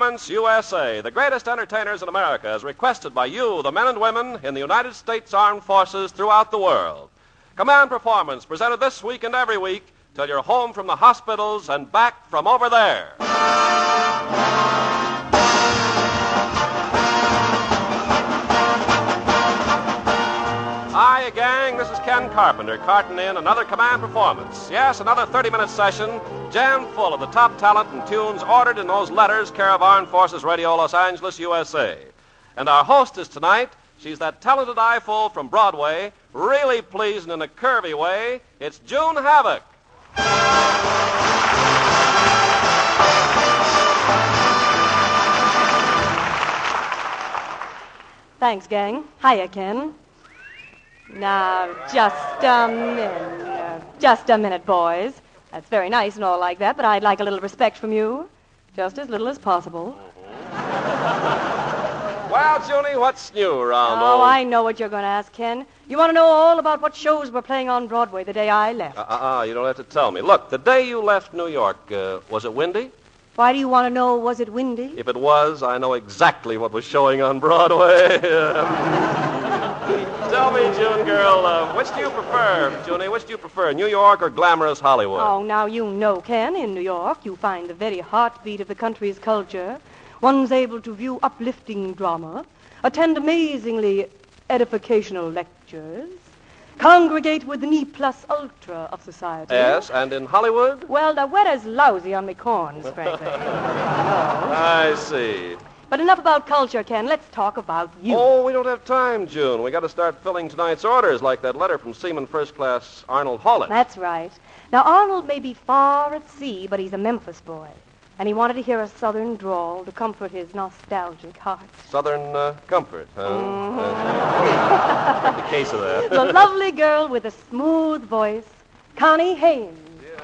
Performance USA, the greatest entertainers in America, as requested by you, the men and women in the United States Armed Forces throughout the world. Command Performance, presented this week and every week till you're home from the hospitals and back from over there. Hi, gang. This is Ken Carpenter, carting in another Command Performance. Yes, another 30-minute session, jammed full of the top talent and tunes ordered in those letters, care of Armed Forces Radio, Los Angeles, USA. And our hostess tonight, she's that talented eyeful from Broadway, really pleasing in a curvy way. It's June Havoc. Thanks, gang. Hiya, Ken. Now, just a minute. Just a minute, boys. That's very nice and all like that, but I'd like a little respect from you. Just as little as possible. Well, Junie, what's new around? Oh, I know what you're going to ask, Ken. You want to know all about what shows were playing on Broadway the day I left. You don't have to tell me. Look, the day you left New York, was it windy? Why do you want to know, was it windy? If it was, I know exactly what was showing on Broadway. Tell me, June girl, which do you prefer, Junie? Which do you prefer, New York or glamorous Hollywood? Oh, now you know, Ken, in New York you find the very heartbeat of the country's culture. One's able to view uplifting drama, attend amazingly edificational lectures, congregate with the ne plus ultra of society. Yes, and in Hollywood? Well, the weather's lousy on me corns, frankly. I see. But enough about culture, Ken. Let's talk about you. Oh, we don't have time, June. We got to start filling tonight's orders, like that letter from Seaman First Class Arnold Hollis. That's right. Now, Arnold may be far at sea, but he's a Memphis boy. And he wanted to hear a southern drawl to comfort his nostalgic heart. Southern comfort, huh? The case of that. The lovely girl with a smooth voice, Connie Haines. Yeah.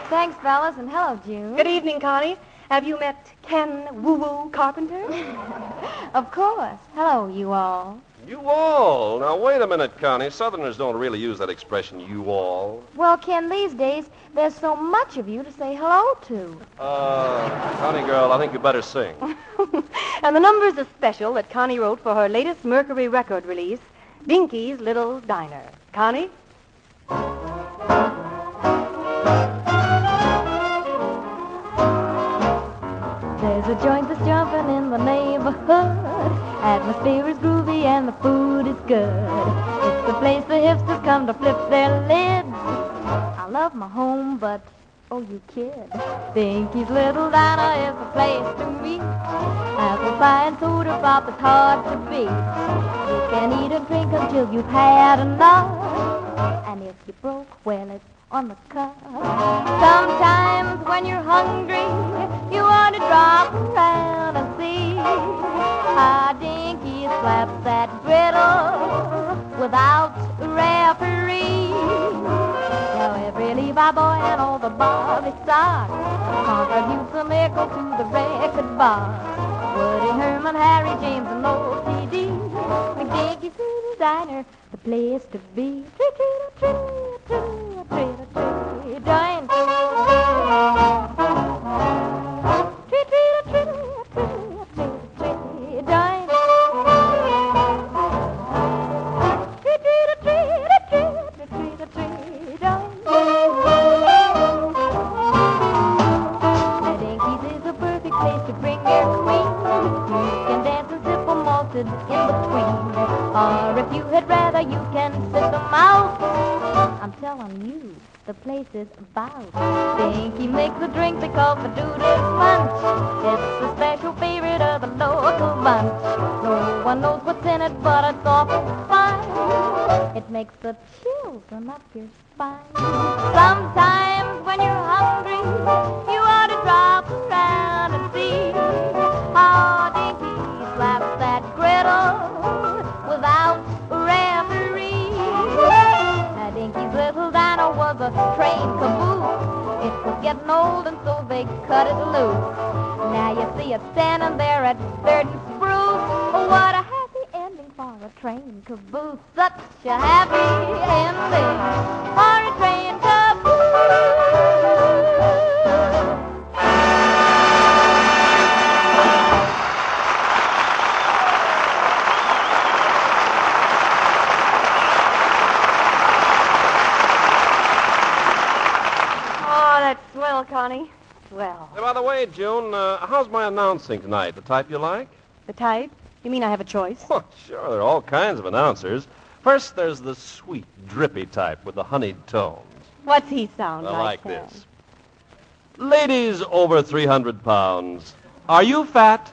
Thanks, fellas, and hello, June. Good evening, Connie. Have you met Ken Woo-Woo Carpenter? Of course. Hello, you all. You all. Now, wait a minute, Connie. Southerners don't really use that expression, you all. Well, Ken, these days, there's so much of you to say hello to. Connie girl, I think you better sing. And the number's a special that Connie wrote for her latest Mercury record release, Dinky's Little Diner. Connie? There's a joint that's jumping in the neighborhood. Atmosphere is groovy and the food is good. It's the place the hipsters come to flip their lids. I love my home, but, oh, you kid. Dinky's Little Diner is the place to meet. Apple pie and soda pop is hard to beat. You can eat and drink until you've had enough. And if you're broke, well, it's on the cuff. Sometimes when you're hungry, you want to drop around and see how Dinky slaps that griddle without a referee. Now every Levi boy and all the Bobby socks contribute some nickel to the record box. Woody Herman, Harry James, and old CD. McDinky's Little Diner, the place to be. Join. In between, or if you had rather, you can sit them out. I'm telling you, the place is about. Dinky makes a drink they call the Doodle Punch. It's a special favorite of the local bunch. No one knows what's in it, but it's awful fine. It makes the chills run up your spine. Sometimes when you're hungry, you ought to drop around and see how Dinky slaps that griddle without a referee. Dinky's Little Diner was a train caboose. It was getting old and so they cut it loose. Now you see it standing there at 3rd and Spruce. Oh, what a happy ending for a train and caboose. Such a happy ending for a train caboose. Swell, Connie. Swell. Hey, by the way, June, how's my announcing tonight? The type you like? The type? You mean I have a choice? Oh, sure, there are all kinds of announcers. First, there's the sweet, drippy type with the honeyed tones. What's he sound I like? like this. Ladies over 300 pounds, are you fat?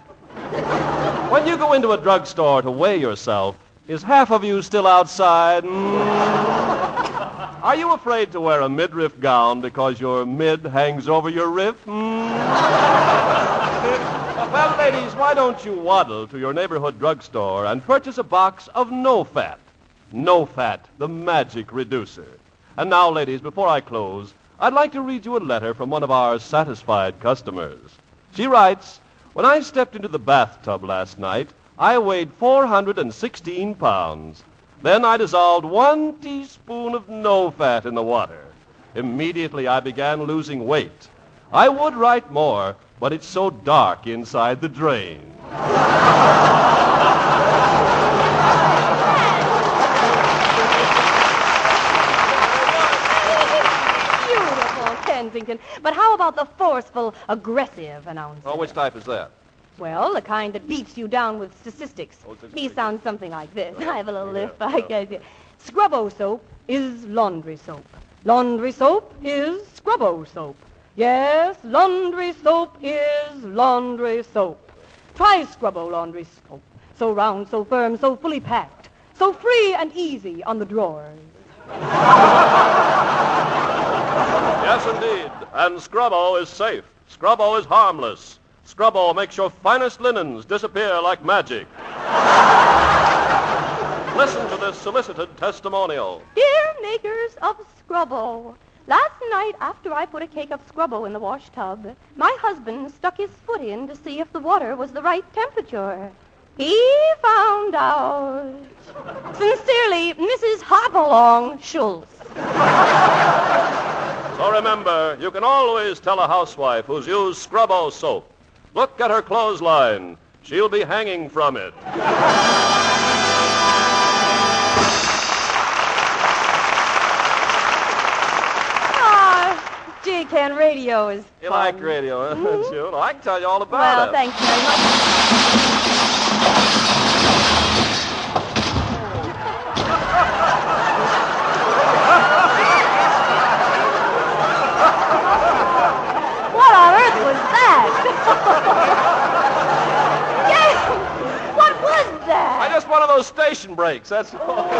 When you go into a drugstore to weigh yourself, is half of you still outside? Are you afraid to wear a midriff gown because your mid hangs over your riff? Well, ladies, why don't you waddle to your neighborhood drugstore and purchase a box of No Fat? No Fat, the magic reducer. And now, ladies, before I close, I'd like to read you a letter from one of our satisfied customers. She writes, when I stepped into the bathtub last night, I weighed 416 pounds. Then I dissolved 1 teaspoon of No Fat in the water. Immediately I began losing weight. I would write more, but it's so dark inside the drain. Beautiful, Kensington. But how about the forceful, aggressive announcer? Oh, which type is that? Well, the kind that beats you down with statistics. Oh, statistics. He sounds something like this. I have a little lisp, I guess. Scrubbo soap is laundry soap. Laundry soap is Scrubbo soap. Yes, laundry soap is laundry soap. Try Scrubbo laundry soap. So round, so firm, so fully packed. So free and easy on the drawers. Yes, indeed. And Scrubbo is safe. Scrubbo is harmless. Scrubbo makes your finest linens disappear like magic. Listen to this solicited testimonial. Dear makers of Scrubbo, last night after I put a cake of Scrubbo in the wash tub, my husband stuck his foot in to see if the water was the right temperature. He found out. Sincerely, Mrs. Hopalong Schultz. So remember, you can always tell a housewife who's used Scrubbo soap. Look at her clothesline. She'll be hanging from it. Gee, Ken, radio is You fun. like radio, huh, June? I can tell you all about Well, it. thanks very much. What on earth was that? Yes, what was that? Just one of those station breaks, that's all.